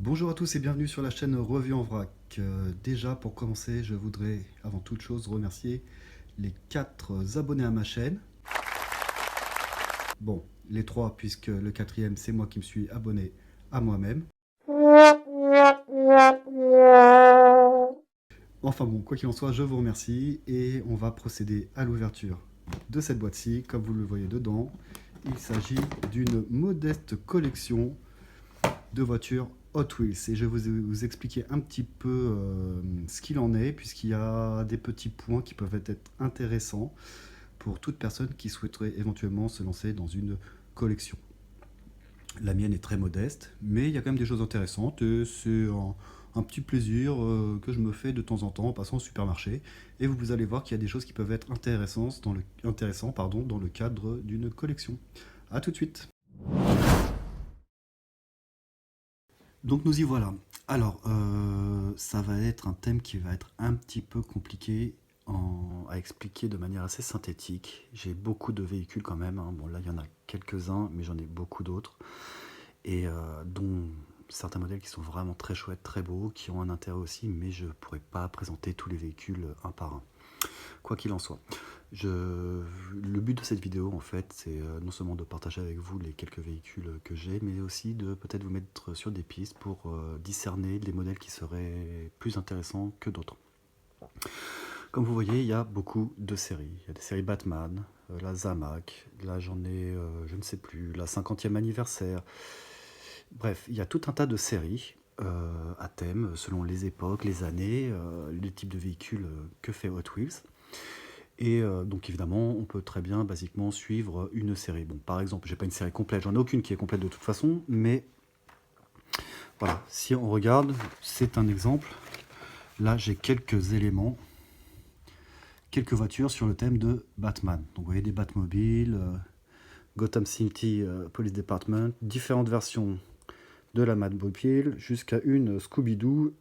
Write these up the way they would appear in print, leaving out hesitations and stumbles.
Bonjour à tous et bienvenue sur la chaîne Revue en Vrac. Déjà pour commencer, je voudrais avant toute chose remercier les 4 abonnés à ma chaîne. Bon, les 3 puisque le quatrième c'est moi qui me suis abonné à moi-même. Enfin bon, quoi qu'il en soit, je vous remercie et on va procéder à l'ouverture de cette boîte-ci. Comme vous le voyez dedans, il s'agit d'une modeste collection de voitures Hot Wheels et je vais vous expliquer un petit peu ce qu'il en est puisqu'il y a des petits points qui peuvent être intéressants pour toute personne qui souhaiterait éventuellement se lancer dans une collection. La mienne est très modeste, mais il y a quand même des choses intéressantes et c'est un petit plaisir que je me fais de temps en temps en passant au supermarché. Et vous allez voir qu'il y a des choses qui peuvent être intéressantes dans le cadre d'une collection. A tout de suite. Donc nous y voilà. Alors, ça va être un thème qui va être un petit peu compliqué à expliquer de manière assez synthétique. J'ai beaucoup de véhicules quand même, hein. Bon là il y en a quelques-uns, mais j'en ai beaucoup d'autres. Et dont certains modèles qui sont vraiment très chouettes, très beaux, qui ont un intérêt aussi, mais je ne pourrais pas présenter tous les véhicules un par un. Quoi qu'il en soit, le but de cette vidéo, en fait, c'est non seulement de partager avec vous les quelques véhicules que j'ai, mais aussi de peut-être vous mettre sur des pistes pour discerner les modèles qui seraient plus intéressants que d'autres. Comme vous voyez, il y a beaucoup de séries. Il y a des séries Batman, la Zamac, là j'en ai, je ne sais plus, la 50e anniversaire. Bref, il y a tout un tas de séries à thème, selon les époques, les années, les types de véhicules que fait Hot Wheels. Et donc évidemment, on peut très bien basiquement suivre une série. Bon, par exemple, j'ai pas une série complète, j'en ai aucune qui est complète de toute façon, mais voilà, si on regarde, c'est un exemple. Là, j'ai quelques éléments, quelques voitures sur le thème de Batman. Donc vous voyez des Batmobiles, Gotham City Police Department, différentes versions de la Batmobile, jusqu'à une Scooby-Doo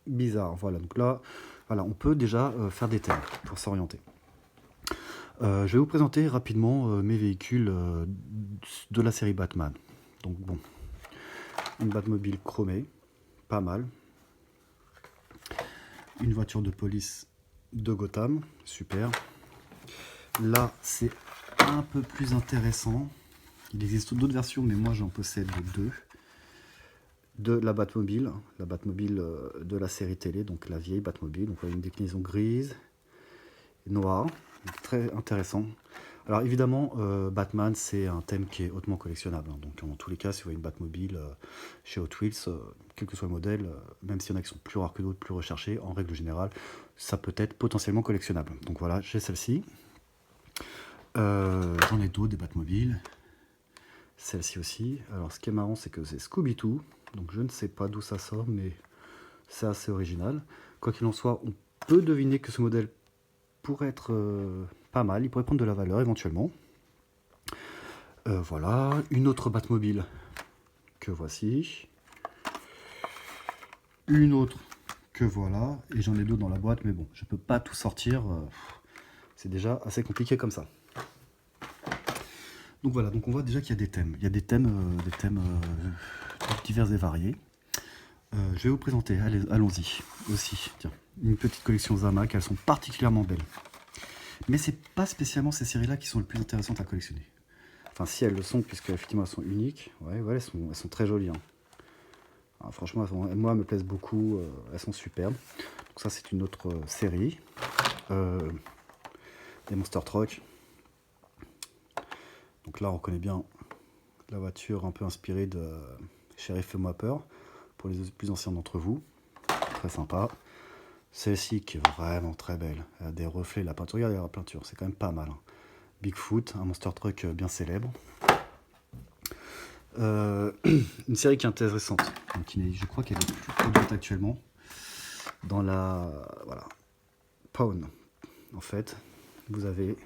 bizarre. Voilà, donc là, voilà, on peut déjà faire des thèmes pour s'orienter. Je vais vous présenter rapidement mes véhicules de la série Batman. Donc bon, une Batmobile chromée, pas mal. Une voiture de police de Gotham, super. Là, c'est un peu plus intéressant. Il existe d'autres versions, mais moi j'en possède 2. De la Batmobile de la série télé, donc la vieille Batmobile. Donc une déclinaison grise, noire, très intéressant. Alors évidemment, Batman, c'est un thème qui est hautement collectionnable, hein. Donc en tous les cas, si vous voyez une Batmobile chez Hot Wheels, quel que soit le modèle, même s'il y en a qui sont plus rares que d'autres, plus recherchés, en règle générale, ça peut être potentiellement collectionnable. Donc voilà, j'ai celle-ci. J'en ai d'autres, des Batmobiles. Celle-ci aussi. Alors ce qui est marrant, c'est que c'est Scooby-Doo. Donc je ne sais pas d'où ça sort, mais c'est assez original. Quoi qu'il en soit, on peut deviner que ce modèle pourrait être pas mal. Il pourrait prendre de la valeur éventuellement. Voilà, une autre Batmobile que voici. Une autre que voilà. Et j'en ai d'autres dans la boîte, mais bon, je peux pas tout sortir. C'est déjà assez compliqué comme ça. Donc voilà, donc on voit déjà qu'il y a des thèmes. Il y a des thèmes divers et variés. Je vais vous présenter, allons-y, aussi, tiens, une petite collection Zamac, elles sont particulièrement belles. Mais c'est pas spécialement ces séries-là qui sont les plus intéressantes à collectionner. Enfin si elles le sont, puisque effectivement elles sont uniques, ouais, elles sont très jolies, hein. Alors, franchement, moi elles me plaisent beaucoup, elles sont superbes. Donc ça c'est une autre série. Des Monster Truck. Donc là on reconnaît bien la voiture un peu inspirée de Sheriff Fais-moi peur, pour les plus anciens d'entre vous. Très sympa. Celle-ci qui est vraiment très belle. Elle a des reflets, la peinture, regardez la peinture, c'est quand même pas mal, hein. Bigfoot, un monster truck bien célèbre. Une série qui est intéressante, donc je crois qu'elle est plus produite actuellement. Dans la voilà, Pawn, en fait, vous avez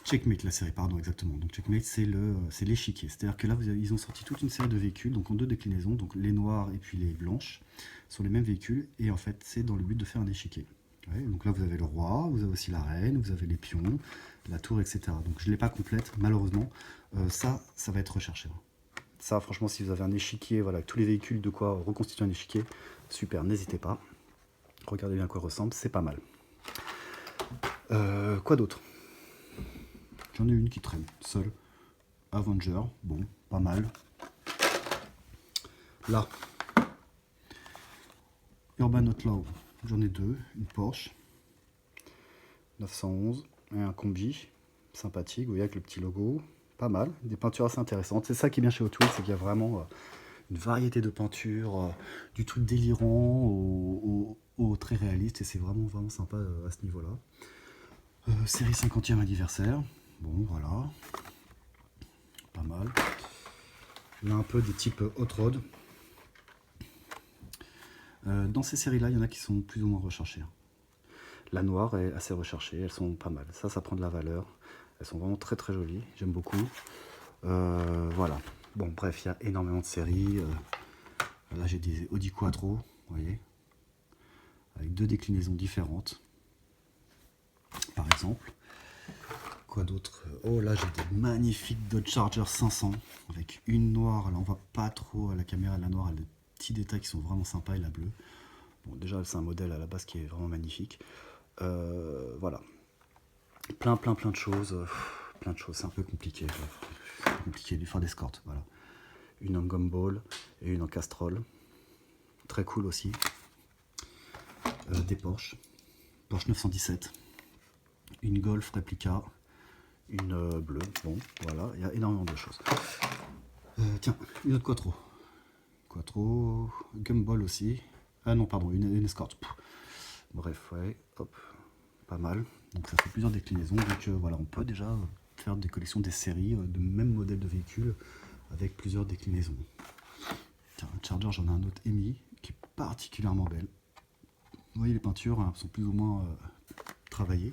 Checkmate, la série, pardon, exactement. Donc Checkmate, c'est l'échiquier. C'est-à-dire que là, ils ont sorti toute une série de véhicules, donc en 2 déclinaisons, donc les noirs et puis les blanches, sont les mêmes véhicules, et en fait, c'est dans le but de faire un échiquier. Ouais, donc là, vous avez le roi, vous avez aussi la reine, vous avez les pions, la tour, etc. Donc je ne l'ai pas complète, malheureusement. Ça va être recherché. Ça, franchement, si vous avez un échiquier, voilà, tous les véhicules, de quoi reconstituer un échiquier, super, n'hésitez pas. Regardez bien à quoi ressemble, c'est pas mal. Quoi d'autre? J'en ai une qui traîne, seule. Avenger, bon, pas mal. Là, Urban Outlaw, j'en ai deux, une Porsche 911 et un combi, sympathique, vous voyez, avec le petit logo, pas mal, des peintures assez intéressantes. C'est ça qui est bien chez Hot Wheels, c'est qu'il y a vraiment une variété de peintures, du truc délirant au très réaliste, et c'est vraiment sympa à ce niveau-là. Série 50e anniversaire, bon voilà, pas mal. Là un peu des types hot rod. Dans ces séries-là, il y en a qui sont plus ou moins recherchées. La noire est assez recherchée, elles sont pas mal. Ça prend de la valeur. Elles sont vraiment très très jolies, j'aime beaucoup. Voilà. Bon, bref, il y a énormément de séries. Là, j'ai des Audi Quattro, vous voyez, avec deux déclinaisons différentes, par exemple. Quoi d'autre? Oh, là, j'ai des magnifiques Dodge Charger 500, avec une noire. Là, on voit pas trop à la caméra, la noire, elle a des petits détails qui sont vraiment sympas, et la bleue. Bon, déjà, c'est un modèle à la base qui est vraiment magnifique. Voilà. Plein de choses. Plein de choses, c'est un peu compliqué. C'est compliqué, du Ford Escort, voilà. Une en gumball et une en castrol. Très cool aussi. Des Porsche 917. Une Golf réplica. Une bleue. Bon, voilà, il y a énormément de choses. Tiens, une autre Quattro. Quattro, gumball aussi. Ah non, pardon, une Escort. Bref, ouais, hop, pas mal. Donc ça fait plusieurs déclinaisons. Donc voilà, on peut déjà faire des collections, des séries de même modèle de véhicule avec plusieurs déclinaisons. Tiens, un Charger, j'en ai un autre EMI qui est particulièrement belle. Vous voyez, les peintures sont plus ou moins travaillées.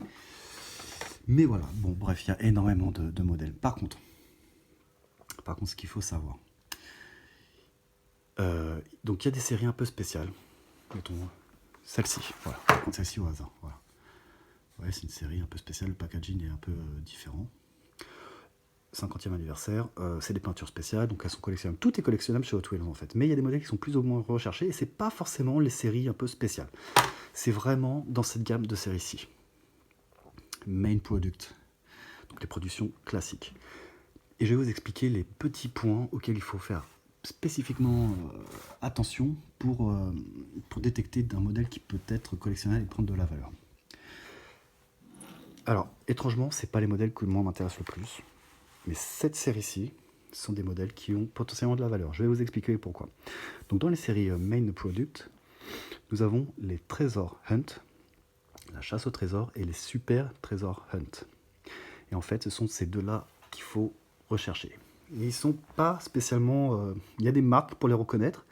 Mais voilà, bon, bref, il y a énormément de modèles. Par contre, ce qu'il faut savoir, donc il y a des séries un peu spéciales. Mettons celle-ci, voilà, celle-ci au hasard, voilà. Ouais, c'est une série un peu spéciale, le packaging est un peu différent. 50e anniversaire, c'est des peintures spéciales, donc elles sont collectionnables. Tout est collectionnable chez Hot Wheels en fait, mais il y a des modèles qui sont plus ou moins recherchés, et c'est pas forcément les séries un peu spéciales. C'est vraiment dans cette gamme de séries-ci. Main Product, donc les productions classiques. Et je vais vous expliquer les petits points auxquels il faut faire spécifiquement attention pour détecter d'un modèle qui peut être collectionnable et prendre de la valeur. Alors, étrangement, c'est pas les modèles que moi m'intéressent le plus, mais cette série-ci sont des modèles qui ont potentiellement de la valeur. Je vais vous expliquer pourquoi. Donc, dans les séries Main Product, nous avons les Trésors Hunt, la chasse au trésor, et les Super Trésors Hunt. Et en fait, ce sont ces deux-là qu'il faut rechercher. Et ils sont pas spécialement... il y a des marques pour les reconnaître.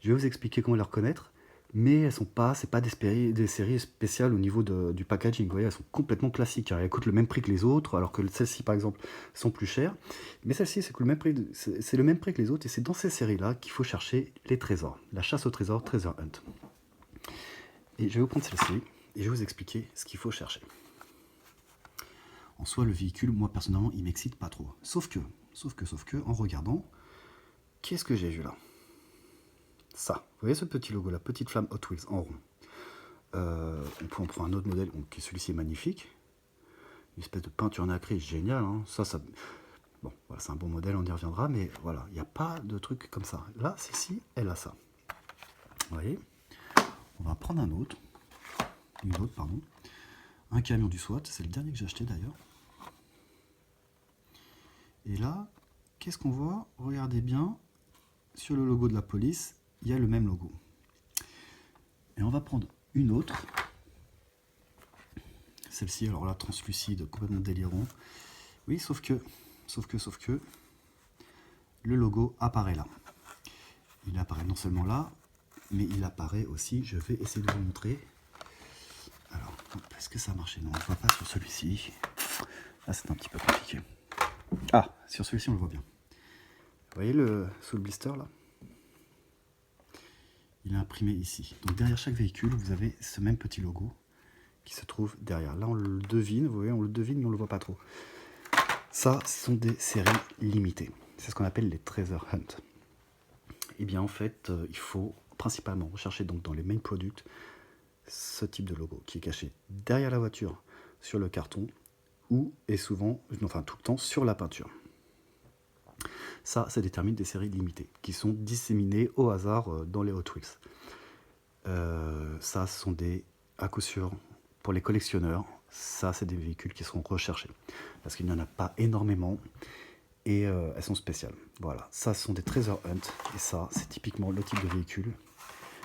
Je vais vous expliquer comment les reconnaître. Mais elles sont pas, c'est pas des séries spéciales au niveau du packaging. Vous voyez, elles sont complètement classiques. Elles coûtent le même prix que les autres, alors que celles-ci, par exemple, sont plus chères. Mais celles-ci, c'est le même prix que les autres. Et c'est dans ces séries-là qu'il faut chercher les trésors. La chasse au trésor, Treasure Hunt. Et je vais vous prendre celle-ci et je vais vous expliquer ce qu'il faut chercher. En soi, le véhicule, moi personnellement, il m'excite pas trop. Sauf que, en regardant, qu'est-ce que j'ai vu là? Ça, vous voyez ce petit logo, la petite flamme Hot Wheels en rond. On peut en prendre un autre modèle, donc celui-ci est magnifique. Une espèce de peinture nacrée, génial. Hein. Bon, voilà, c'est un bon modèle, on y reviendra, mais voilà, il n'y a pas de truc comme ça. Là, celle-ci, elle a ça. Vous voyez? On va prendre un autre. Un camion du SWAT, c'est le dernier que j'ai acheté d'ailleurs. Et là, qu'est-ce qu'on voit? Regardez bien, sur le logo de la police, il y a le même logo. Et on va prendre une autre. Celle-ci, alors là, translucide, complètement délirant. Oui, sauf que, le logo apparaît là. Il apparaît non seulement là, mais il apparaît aussi, je vais essayer de vous montrer. Alors, est-ce que ça a marché? Non, on ne voit pas sur celui-ci. Là, c'est un petit peu compliqué. Ah, sur celui-ci, on le voit bien. Vous voyez sous le blister là? Il est imprimé ici. Donc derrière chaque véhicule, vous avez ce même petit logo qui se trouve derrière. Là, on le devine, vous voyez, on le devine, mais on ne le voit pas trop. Ça, ce sont des séries limitées. c'est ce qu'on appelle les treasure hunt. Et bien en fait, il faut principalement rechercher donc dans les main products ce type de logo qui est caché derrière la voiture, sur le carton, ou et souvent, enfin tout le temps, sur la peinture. Ça détermine des séries limitées qui sont disséminées au hasard dans les Hot Wheels. Ça, ce sont à coup sûr, pour les collectionneurs, ça, c'est des véhicules qui seront recherchés. Parce qu'il n'y en a pas énormément et elles sont spéciales. Voilà, ça, ce sont des treasure hunt. Et ça, c'est typiquement le type de véhicule.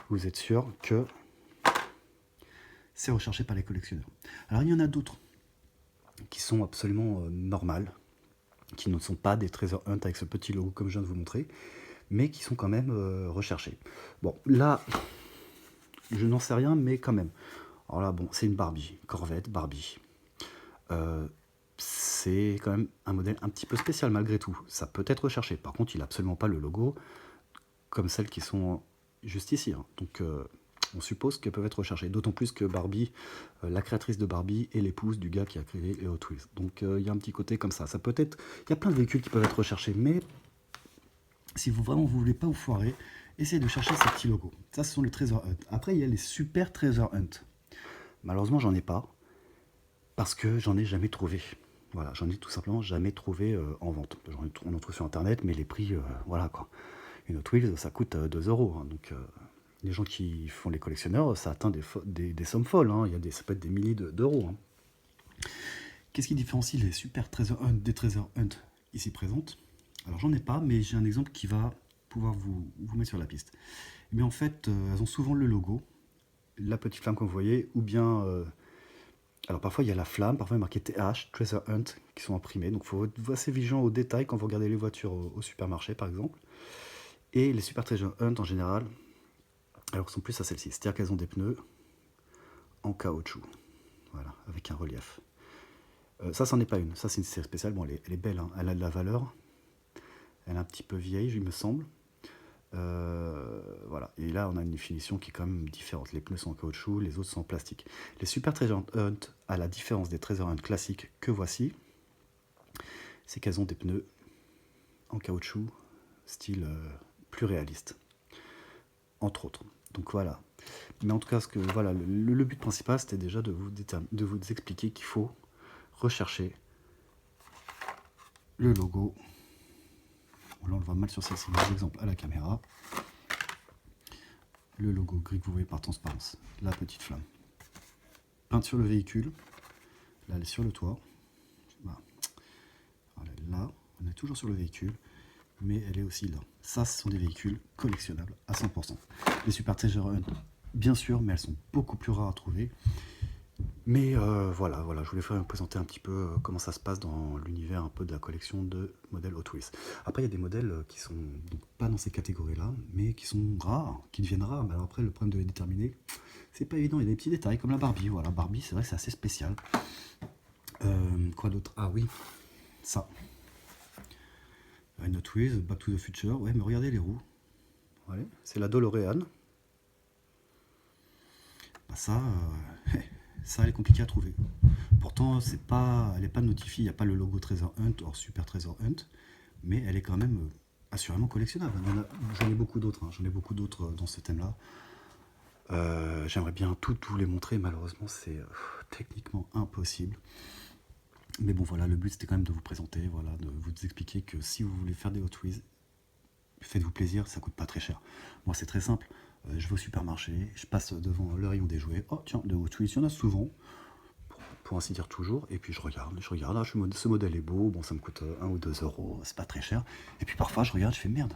Vous êtes sûr que c'est recherché par les collectionneurs. Alors, il y en a d'autres qui sont absolument normales, qui ne sont pas des treasure hunt avec ce petit logo comme je viens de vous montrer, mais qui sont quand même recherchés. Bon, là, je n'en sais rien, mais quand même. Alors là, bon, c'est une Barbie, Corvette Barbie. C'est quand même un modèle un petit peu spécial malgré tout. Ça peut être recherché. Par contre, il n'a absolument pas le logo comme celles qui sont juste ici. Hein. Donc, on suppose qu'elles peuvent être recherchées. D'autant plus que Barbie, la créatrice de Barbie, est l'épouse du gars qui a créé les Hot Wheels. Donc, il y a un petit côté comme ça. Ça peut être. Il y a plein de véhicules qui peuvent être recherchés, mais si vous vraiment vous voulez pas vous foirer, essayez de chercher ces petits logos. Ça, ce sont les treasure hunt. Après, il y a les super treasure hunt. Malheureusement, j'en ai pas parce que j'en ai jamais trouvé. Voilà, j'en ai tout simplement jamais trouvé en vente. On en trouve sur internet, mais les prix, voilà quoi. Une Hot Wheels, ça coûte 2 euros. Hein, donc, les gens qui font les collectionneurs, ça atteint des sommes folles. Hein, ça peut être des milliers d'euros. Hein. Qu'est-ce qui différencie les super treasure hunt des treasure hunt ici présentes? Alors, j'en ai pas, mais j'ai un exemple qui va pouvoir vous mettre sur la piste. Et bien, en fait, elles ont souvent le logo, la petite flamme comme vous voyez, ou bien alors parfois il y a la flamme, parfois il est marqué TH, Treasure Hunt, qui sont imprimés. Donc il faut être assez vigilant aux détails quand vous regardez les voitures au supermarché par exemple. Et les Super Treasure Hunt en général, alors sont plus à celle-ci. C'est-à-dire qu'elles ont des pneus en caoutchouc. Voilà, avec un relief. Ça, c'en est pas une. Ça, c'est une série spéciale. Bon, elle est belle, hein. Elle a de la valeur. Elle est un petit peu vieille, il me semble. Voilà. Et là, on a une finition qui est quand même différente. Les pneus sont en caoutchouc, les autres sont en plastique. Les Super Treasure Hunt, à la différence des Treasure Hunt classiques que voici, c'est qu'elles ont des pneus en caoutchouc, style plus réaliste, entre autres. Donc voilà. Mais en tout cas, voilà, le but principal, c'était déjà de vous expliquer qu'il faut rechercher le logo. Bon, là, on le voit mal sur celle-ci, par exemple, à la caméra. Le logo gris que vous voyez par transparence, la petite flamme. Peinte sur le véhicule, là elle est sur le toit. Voilà, là, on est toujours sur le véhicule, mais elle est aussi là. Ça, ce sont des véhicules collectionnables à 100%. Les Super Treasure Hunt, bien sûr, mais elles sont beaucoup plus rares à trouver. Mais voilà, je voulais vous présenter un petit peu comment ça se passe dans l'univers un peu de la collection de modèles Hot Wheels. Après, il y a des modèles qui sont donc pas dans ces catégories-là, mais qui sont rares, qui deviennent rares. Mais alors après, le problème de les déterminer, c'est pas évident. Il y a des petits détails comme la Barbie. Voilà, Barbie, c'est vrai que c'est assez spécial. Quoi d'autre? Ah oui, ça. Une Hot Wheels, Back to the Future. Ouais, mais regardez les roues. Ouais, c'est la DeLorean. Bah ça, ça, elle est compliquée à trouver. Pourtant, elle n'est pas notifiée, il n'y a pas le logo Treasure Hunt hors Super Treasure Hunt, mais elle est quand même assurément collectionnable. J'en ai beaucoup d'autres, hein. J'en ai beaucoup d'autres dans ce thème-là. J'aimerais bien tout vous les montrer, malheureusement c'est techniquement impossible. Mais bon voilà, le but c'était quand même de vous présenter, voilà, de vous expliquer que si vous voulez faire des Hot Wheels, faites-vous plaisir, ça coûte pas très cher. Moi c'est très simple, je vais au supermarché, je passe devant le rayon des jouets, oh tiens, de Hot Wheels, il y en a souvent, pour ainsi dire toujours, et puis je regarde, ah, ce modèle est beau, bon ça me coûte 1 ou 2 euros, c'est pas très cher, et puis parfois je regarde, je fais merde,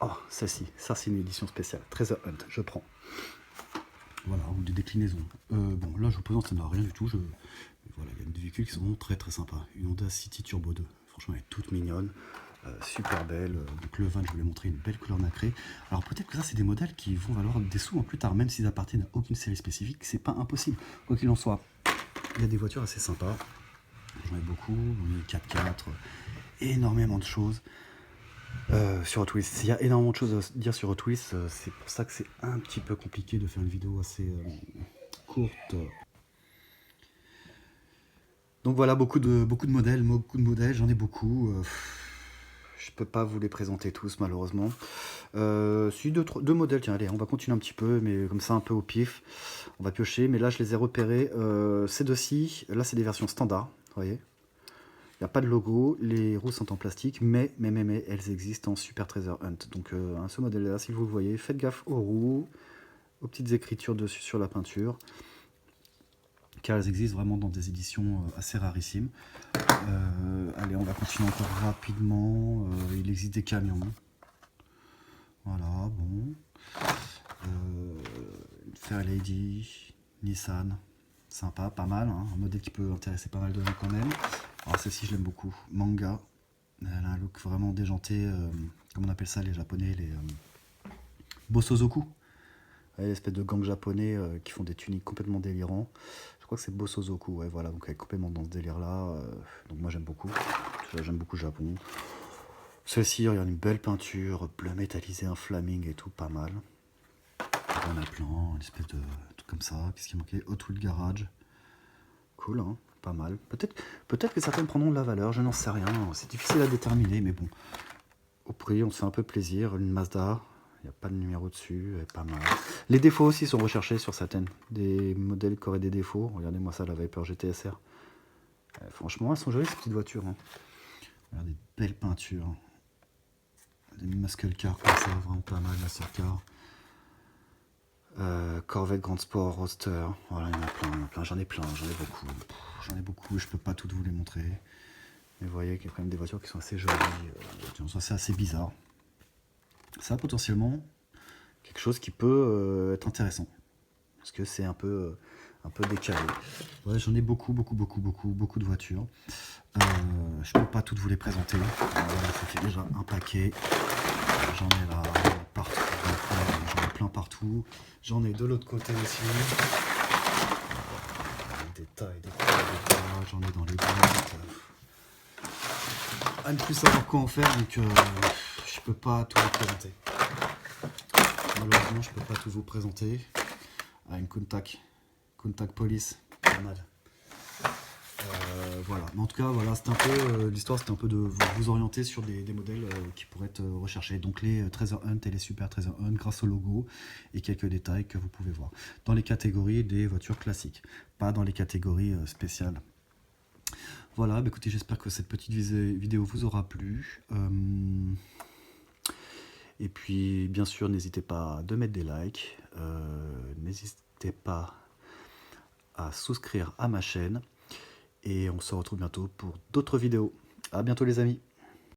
oh celle-ci, ça c'est une édition spéciale, Treasure Hunt, je prends. Voilà, ou des déclinaisons. Bon là je vous présente, ça n'a rien du tout, voilà, il y a des véhicules qui sont vraiment très très sympas, une Honda City Turbo 2, franchement elle est toute mignonne, super belle, donc le van je vous l'ai montré, une belle couleur nacrée. Alors peut-être que ça c'est des modèles qui vont valoir des sous en plus tard, même s'ils appartiennent à aucune série spécifique, c'est pas impossible, quoi qu'il en soit. Il y a des voitures assez sympas, j'en ai beaucoup, une 4x4, énormément de choses sur Hot Wheels. Il y a énormément de choses à dire sur Hot Wheels, c'est pour ça que c'est un petit peu compliqué de faire une vidéo assez courte. Donc voilà, beaucoup de modèles, j'en ai beaucoup. je peux pas vous les présenter tous malheureusement. Si deux modèles, tiens allez, on va continuer un petit peu, mais comme ça un peu au pif. On va piocher, mais là je les ai repérés. Ces deux-ci, là c'est des versions standards, vous voyez. Il n'y a pas de logo, les roues sont en plastique, mais elles existent en Super Treasure Hunt. Donc ce modèle-là, si vous le voyez, faites gaffe aux roues, aux petites écritures dessus sur la peinture, car elles existent vraiment dans des éditions assez rarissimes. Allez, on va continuer encore rapidement. Il existe des camions. Voilà, bon. Fairlady, Nissan, sympa, pas mal. Hein, un modèle qui peut intéresser pas mal de gens quand même. Alors celle-ci, je l'aime beaucoup. Manga. Elle a un look vraiment déjanté. Comment on appelle ça, les japonais, les Bosozoku. L'espèce de gang japonais qui font des tuniques complètement délirants. Je crois que c'est Bosozoku, ouais, voilà, donc elle est complètement dans ce délire-là. Donc moi j'aime beaucoup. J'aime beaucoup le Japon. Celle-ci, il y a une belle peinture, bleu métallisé, un flaming et tout, pas mal. On a plein, une espèce de truc comme ça. Qu'est-ce qui manquait? Hot Wheel Garage. Cool, hein, pas mal. Peut-être que certaines prendront de la valeur, je n'en sais rien. C'est difficile à déterminer, mais bon. Au prix, on se fait un peu plaisir. Une Mazda. Il n'y a pas de numéro dessus, pas mal. Les défauts aussi sont recherchés sur certaines. Des modèles qui auraient des défauts. Regardez-moi ça, la Viper GTSR. Franchement, elles sont jolies ces petites voitures. Hein. Regardez, des belles peintures. Des muscle cars comme ça, vraiment pas mal, la Circar. Corvette Grand Sport, Roadster. Voilà, il y en a plein, j'en ai beaucoup. J'en ai beaucoup, je peux pas toutes vous les montrer. Mais vous voyez qu'il y a quand même des voitures qui sont assez jolies. Ça, c'est assez bizarre. Ça, potentiellement, quelque chose qui peut être intéressant. Parce que c'est un peu décalé. Ouais, j'en ai beaucoup de voitures. Je peux pas toutes vous les présenter. Voilà, ça fait déjà un paquet. J'en ai là partout. J'en ai plein partout. J'en ai de l'autre côté aussi. Des tas. J'en ai dans les boîtes. À ne plus savoir quoi en faire, donc je peux pas tout vous présenter. Malheureusement, je peux pas tout vous présenter. Une Countach Police, pas mal. Voilà, mais en tout cas, voilà, c'était un peu l'histoire, c'était un peu de vous orienter sur des modèles qui pourraient être recherchés. Donc les Treasure Hunt et les Super Treasure Hunt grâce au logo et quelques détails que vous pouvez voir dans les catégories des voitures classiques, pas dans les catégories spéciales. Voilà, bah écoutez, j'espère que cette petite vidéo vous aura plu. Et puis, bien sûr, n'hésitez pas de mettre des likes. N'hésitez pas à souscrire à ma chaîne. Et on se retrouve bientôt pour d'autres vidéos. À bientôt les amis.